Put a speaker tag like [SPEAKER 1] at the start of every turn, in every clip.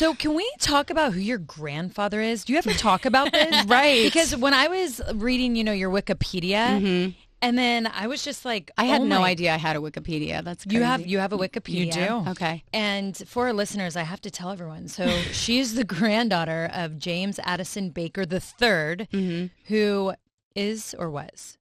[SPEAKER 1] So can we talk about who your grandfather is? Do you ever talk about this?
[SPEAKER 2] Right.
[SPEAKER 1] Because when I was reading, your Wikipedia,
[SPEAKER 2] Mm-hmm.
[SPEAKER 1] and then I was just like,
[SPEAKER 2] I had no idea I had a Wikipedia. That's crazy.
[SPEAKER 1] You have a Wikipedia.
[SPEAKER 3] You do.
[SPEAKER 2] Okay.
[SPEAKER 1] And for our listeners, I have to tell everyone. So she's the granddaughter of James Addison Baker III, who is or was?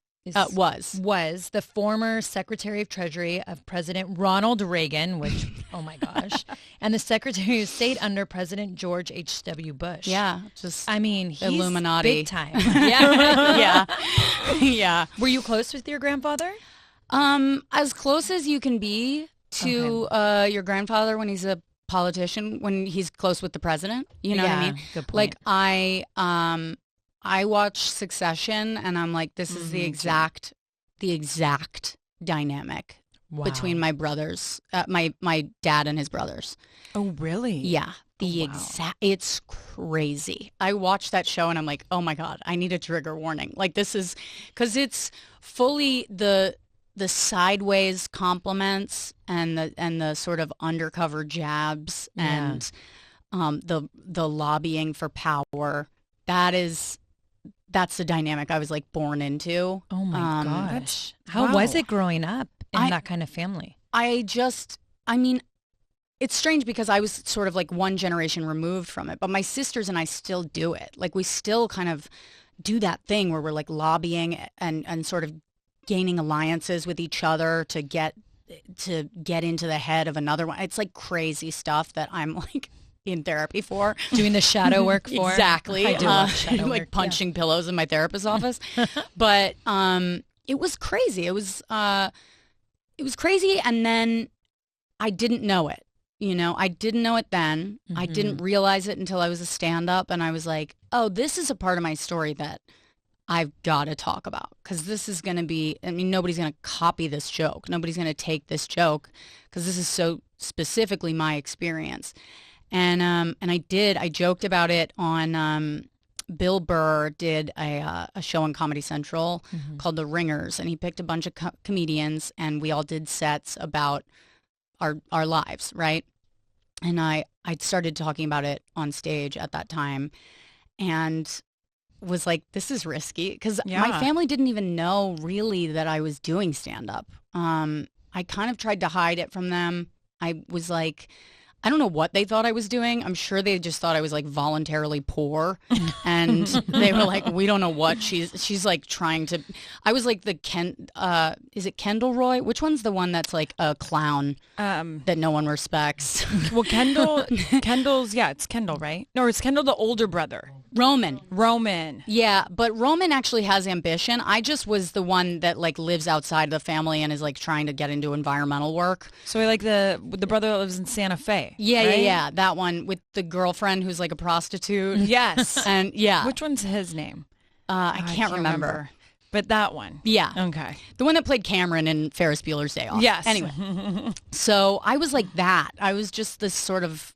[SPEAKER 1] Was the former Secretary of Treasury of President Ronald Reagan, which, oh my gosh, and the Secretary of State under President George H.W. Bush.
[SPEAKER 2] Yeah, just
[SPEAKER 1] he's
[SPEAKER 2] Illuminati.
[SPEAKER 1] big time. Yeah.
[SPEAKER 2] Yeah.
[SPEAKER 1] Were you close with your grandfather?
[SPEAKER 2] As close as you can be to your grandfather when he's a politician, when he's close with the president. You know what I mean?
[SPEAKER 1] Good point.
[SPEAKER 2] Like I watch Succession, and I'm like, this is the exact dynamic between my brothers, my dad and his brothers.
[SPEAKER 3] Oh, really?
[SPEAKER 2] Yeah, it's crazy. I watched that show, and I'm like, oh my God, I need a trigger warning. Like, this is because it's fully the sideways compliments and the sort of undercover jabs and the lobbying for power. That's the dynamic I was like born into.
[SPEAKER 1] Oh my gosh. How was it growing up in that kind of family?
[SPEAKER 2] It's strange because I was sort of like one generation removed from it, but my sisters and I still do it. Like we still kind of do that thing where we're like lobbying and sort of gaining alliances with each other to get into the head of another one. It's like crazy stuff that I'm like in therapy for.
[SPEAKER 1] Doing the shadow work for.
[SPEAKER 2] Exactly.
[SPEAKER 1] I do love shadow
[SPEAKER 2] like
[SPEAKER 1] work,
[SPEAKER 2] punching pillows in my therapist's office. But it was crazy. It was crazy, and then I didn't know it. I didn't know it then. I didn't realize it until I was a stand-up, and I was like, oh, this is a part of my story that I've got to talk about, because this is going to be, nobody's going to copy this joke. Nobody's going to take this joke, because this is so specifically my experience. And I joked about it on, Bill Burr did a show on Comedy Central called The Ringers, and he picked a bunch of comedians, and we all did sets about our lives, right? And I started talking about it on stage at that time, and was like, this is risky, because my family didn't even know really that I was doing stand-up. I kind of tried to hide it from them. I was like, I don't know what they thought I was doing. I'm sure they just thought I was like voluntarily poor, and they were like, "We don't know what she's like trying to." I was like is it Kendall Roy? Which one's the one that's like a clown that no one respects?
[SPEAKER 3] Well, Kendall's it's Kendall, right? No, it's Kendall, the older brother.
[SPEAKER 2] Roman. Yeah, but Roman actually has ambition. I just was the one that like lives outside the family and is like trying to get into environmental work.
[SPEAKER 3] So like the brother that lives in Santa Fe.
[SPEAKER 2] Yeah,
[SPEAKER 3] right?
[SPEAKER 2] yeah. That one with the girlfriend who's like a prostitute.
[SPEAKER 3] Yes.
[SPEAKER 2] And yeah.
[SPEAKER 3] Which one's his name?
[SPEAKER 2] I can't remember.
[SPEAKER 3] But that one.
[SPEAKER 2] Yeah.
[SPEAKER 3] Okay.
[SPEAKER 2] The one that played Cameron in Ferris Bueller's Day Off.
[SPEAKER 3] Yes.
[SPEAKER 2] Anyway. So I was like that. I was just this sort of,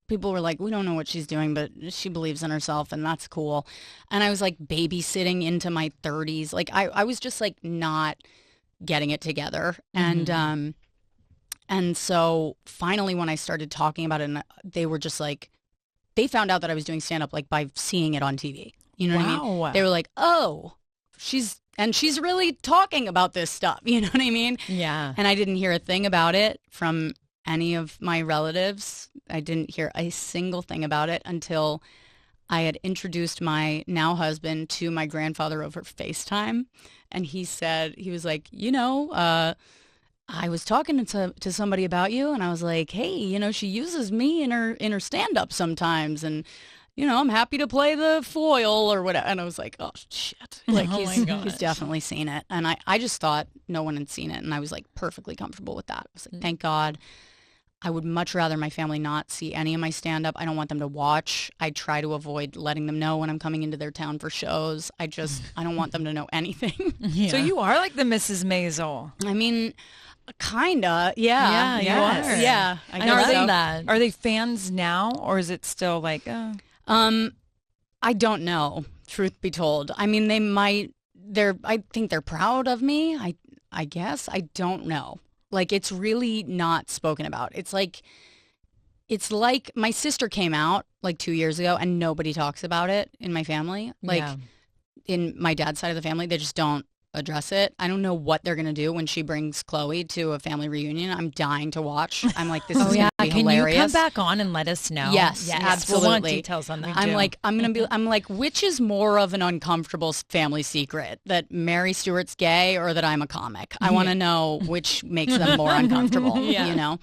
[SPEAKER 2] people were like, we don't know what she's doing, but she believes in herself, and that's cool. And I was like babysitting into my 30s. Like I was just like not getting it together. And so finally when I started talking about it, and they were just like, they found out that I was doing stand-up like by seeing it on TV. You know what I mean? They were like, oh, she's really talking about this stuff. You know what I mean?
[SPEAKER 1] Yeah.
[SPEAKER 2] And I didn't hear a thing about it from any of my relatives. I didn't hear a single thing about it until I had introduced my now husband to my grandfather over FaceTime. And he was like, I was talking to somebody about you, and I was like, hey, she uses me in her stand-up sometimes, and I'm happy to play the foil or whatever. And I was like, oh shit, like he's definitely seen it. And I just thought no one had seen it, and I was like perfectly comfortable with that. I was like, thank God. I would much rather my family not see any of my stand-up. I don't want them to watch. I try to avoid letting them know when I'm coming into their town for shows. I don't want them to know anything.
[SPEAKER 3] Yeah. So you are like the Mrs. Maisel.
[SPEAKER 2] I mean, kinda, yeah.
[SPEAKER 1] Yeah, you are.
[SPEAKER 2] Yeah.
[SPEAKER 1] I know that.
[SPEAKER 3] Are they fans now, or is it still like?
[SPEAKER 2] I don't know. Truth be told, I mean, they might. I think they're proud of me. I guess I don't know. Like, it's really not spoken about. It's like it's like my sister came out like 2 years ago and nobody talks about it in my family. Like in my dad's side of the family, they just don't address it. I don't know what they're going to do when she brings Chloe to a family reunion. I'm dying to watch. I'm like, this is going to be hilarious.
[SPEAKER 1] Can you come back on and let us know?
[SPEAKER 2] Yes, absolutely.
[SPEAKER 1] We'll want details on that.
[SPEAKER 2] I'm like, which is more of an uncomfortable family secret, that Mary Stewart's gay or that I'm a comic? I want to know which makes them more uncomfortable, you know?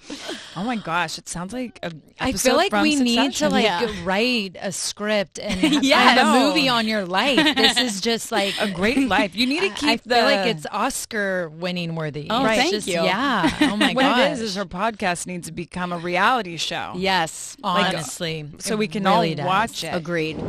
[SPEAKER 3] Oh my gosh, it sounds like
[SPEAKER 1] I feel like we need to write a script and have a movie on your life. This is just like
[SPEAKER 3] a great life. You need to keep
[SPEAKER 1] I feel like it's Oscar winning worthy.
[SPEAKER 2] Oh, thank you.
[SPEAKER 1] Yeah. Oh my god.
[SPEAKER 3] What it is her podcast needs to become a reality show.
[SPEAKER 2] Yes.
[SPEAKER 1] Honestly.
[SPEAKER 3] So we can
[SPEAKER 1] really
[SPEAKER 3] all watch it.
[SPEAKER 2] Agreed.